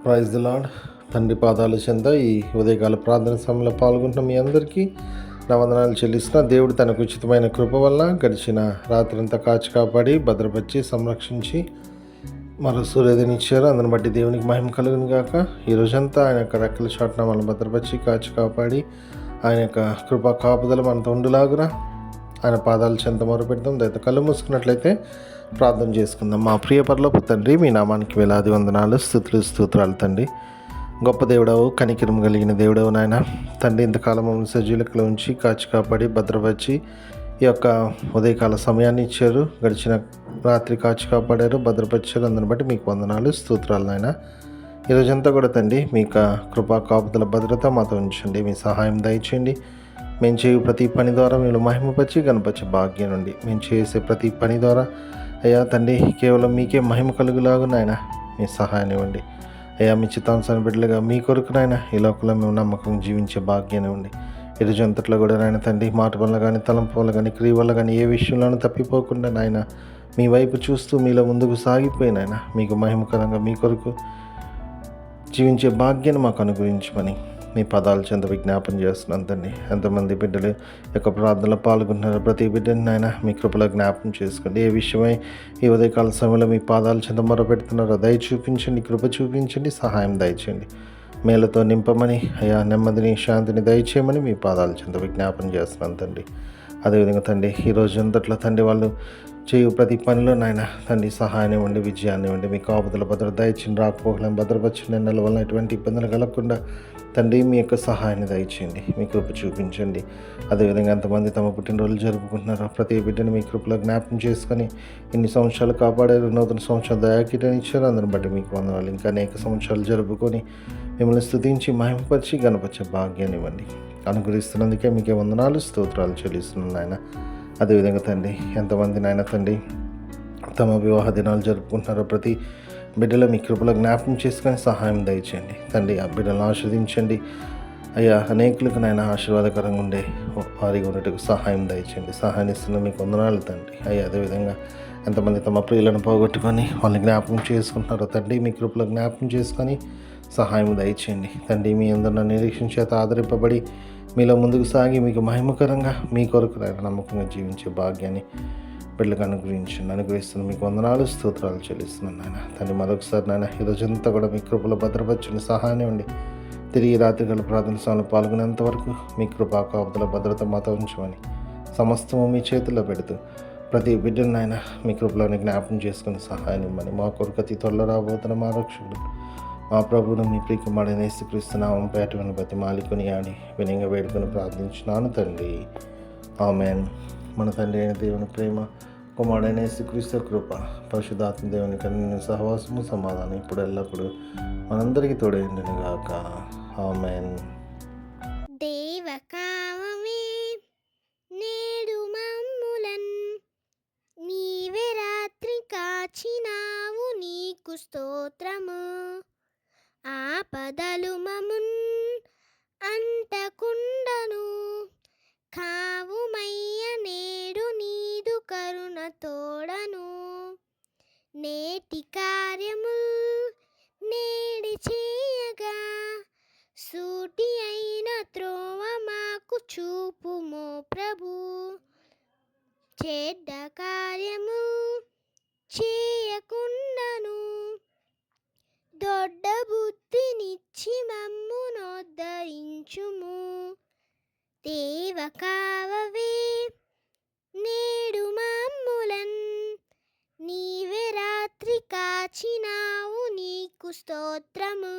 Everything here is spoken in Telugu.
Praise the lord. తండ్రి పాదాల చెంత ఈ ఉదయకాల ప్రార్థన సమయంలో పాల్గొంటున్న మీ అందరికీ నా వందనాలు చెల్లిస్తున్న దేవుడు తనకు ఉచితమైన కృప వల్ల గడిచిన రాత్రంతా కాచి కాపాడి భద్రపరిచి సంరక్షించి మరో సూర్యోదయనిచ్చారు. అందుని బట్టి దేవునికి మహిమ కలుగును గాక. ఈ రోజంతా ఆయన యొక్క రెక్కల చాటున మనం భద్రపరిచి కాచి కాపాడి ఆయన యొక్క కృపా కాపుదల మనతో ఉండులాగున ఆయన పాదాల చెంత మొరపెడదాం. దయతో కళ్ళు మూసుకున్నట్లయితే ప్రార్థన చేసుకుందాం. మా ప్రియ పరలోపు తండ్రి, మీ నామానికి వేలాది వందనాలు, స్తోత్రాలు తండ్రి. గొప్ప దేవుడవు, కనికిరం కలిగిన దేవుడవు నాయన తండ్రి. ఇంతకాలం మమ్మల్ని సజీవులకులో ఉంచి కాచి కాపాడి భద్రపరిచి ఈ యొక్క ఉదయకాల సమయాన్ని ఇచ్చారు. గడిచిన రాత్రి కాచి కాపాడారు, భద్రపరిచారు. అందుని బట్టి మీకు వందనాలు, స్తోత్రాలు నాయన. ఈరోజంతా కూడా తండ్రి మీ యొక్క కృపా కాపుదల భద్రత మాతో ఉంచండి. మీ సహాయం దయచేయండి. మేము చేయు ప్రతి పని ద్వారా మీరు మహిమపరిచి గణపరిచే భాగ్యం నుండి మేము చేసే ప్రతి పని ద్వారా అయ్యా తండ్రి కేవలం మీకే మహిమ కలుగులాగా నాయన మీ సహాయాన్ని ఇవ్వండి. అయ్యా మీ చిత్తానుసారి బిడ్డలుగా మీ కొరకు నాయన ఈ లోకంలో మేము నమ్మకం జీవించే భాగ్యాన్ని ఇవ్వండి. ఈరోజు అంతట్లో కూడా నాయన తండ్రి మాట వల్ల కానీ, తలంపు వల్ల కానీ, క్రియ వల్ల కానీ ఏ విషయంలోనూ తప్పిపోకుండా నాయన మీ వైపు చూస్తూ మీలో ముందుకు సాగిపోయినాయన మీకు మహిమకరంగా మీ కొరకు జీవించే భాగ్యాన్ని మాకు అనుగ్రహించమని మీ పదాల చెంత విజ్ఞాపన చేస్తున్నాను తండ్రి. ఎంతమంది బిడ్డలు యొక్క ప్రార్థనలో పాల్గొంటున్నారు, ప్రతి బిడ్డని నాయన మీ కృపలో జ్ఞాపకం చేసుకోండి. ఏ విషయమై ఈ ఉదయకాల సమయంలో మీ పాదాల చెంత మొరపెడుతున్నారో దయ చూపించండి, కృప చూపించండి, సహాయం దయచేయండి. మేలతో నింపమని అయ్యా నెమ్మదిని శాంతిని దయచేయమని మీ పాదాల చెంత విజ్ఞాపన చేస్తున్నాను తండ్రి. అదేవిధంగా తండ్రి ఈరోజు అంతట్లో తండ్రి వాళ్ళు చేయు ప్రతి పనిలో నాయన తండ్రి సహాయాన్ని ఇవ్వండి, విజయాన్ని ఇవ్వండి. మీ కాపుదల భద్రత దయచేయండి. రాకపోకలను భద్రపరిచిన నెల వలన ఎటువంటి ఇబ్బందులు కలగకుండా తండ్రి మీ యొక్క సహాయాన్ని దయచేయండి, మీ కృప చూపించండి. అదేవిధంగా ఎంతమంది తమ పుట్టినరోజులు జరుపుకుంటున్నారో ప్రతి బిడ్డను మీ కృపలో జ్ఞాపకం చేసుకొని ఇన్ని సంవత్సరాలు కాపాడారు, నూతన సంవత్సరాలు దయాకీటాన్ని ఇచ్చారు. అందుని బట్టి మీకు వందనాలు. ఇంకా అనేక సంవత్సరాలు జరుపుకొని మిమ్మల్ని స్తుతించి మహిమపరిచి గణపరిచే భాగ్యాన్ని ఇవ్వండి. అనుగ్రహిస్తున్నందుకే మీకే వందనాలు, స్తోత్రాలు చెల్లిస్తున్నాను నాయన. అదేవిధంగా తండ్రి ఎంతమంది నాయన తండ్రి తమ వివాహ దినాలు జరుపుకుంటున్నారో ప్రతి బిడ్డలో మీ కృపలో జ్ఞాపకం చేసుకొని సహాయం దయచేయండి తండ్రి. ఆ బిడ్డలను ఆశీర్వదించండి అయ్యా. అనేకులకు నాయన ఆశీర్వాదకరంగా ఉండే వారిగా ఉండేటకు సహాయం దయచేయండి. సహాయం ఇస్తున్న మీకు వందనాలు తండ్రి. అయ్యా అదేవిధంగా ఎంతమంది తమ ప్రియులను పోగొట్టుకొని వాళ్ళని జ్ఞాపకం చేసుకుంటున్నారో తండ్రి మీ కృపలో జ్ఞాపకం చేసుకొని సహాయం దయచేయండి తండ్రి. మీ అందరిన నిరీక్షణ చేత ఆదరింపబడి మీలో ముందుకు సాగి మీకు మహిమకరంగా మీ కొరకు నమ్మకంగా జీవించే భాగ్యాన్ని బిడ్డలకు అనుగ్రహిస్తున్న మీకు వందనాలు, స్తోత్రాలు చెల్లిస్తున్నాను నాయన తండ్రి. మరొకసారి నాయన ఈరోజంతా కూడా మీ కృపలో భద్రపరచుని సహాయం ఉండి తిరిగి రాత్రికాల ప్రార్థన సమయంలో పాల్గొనేంత వరకు మీ కృపా కాపుదల భద్రత మాతో ఉంచమని సమస్తము మీ చేతుల్లో పెడుతూ ప్రతి బిడ్డను నాయన మీ కృపలోని జ్ఞాపకం చేసుకుని సహాయం ఇవ్వమని మా కొరకు అతి త్వరలో రాబోతున్న మా రక్షకుడు మా ప్రభువును మీ ప్రియకుమారుడైన యేసుక్రీస్తు నామమున పేటను బతి మాలికొని ఆడి వినయంగా వేడుకొని ప్రార్థించున్నాను తండ్రి. ఆమేన్. మన తండ్రి అయిన దేవుని ప్రేమ, కుమారుడైన యేసుక్రీస్తు కృప, పరిశుద్ధాత్మ దేవుని కన్య సహవాసము సమాధానం ఇప్పుడు ఎల్లప్పుడు మనందరికీ తోడైండును గాక. ఆమేన్. దేవకావమే నేడు మమ్ములన్ నీవే రాత్రి కాచినావు, నీకు స్తోత్రము. ఆపదలు మమున్ అంటకుండను కావుమయ్య, నేడు నీదు కరుణ తోడను. నేటి కార్యముల్ నేడి చేయగా సూటి అయిన త్రోవ మాకు చూపుమో ప్రభు. చెడ్డ కార్యము చేయకుండాను దొడ్డ బుద్ధినిచ్చి మమ్ము నోద్ధరించుము. దేవకావవే నేడు మమ్ములన్ నీవే రాత్రి కాచినావు, నీకు స్తోత్రము.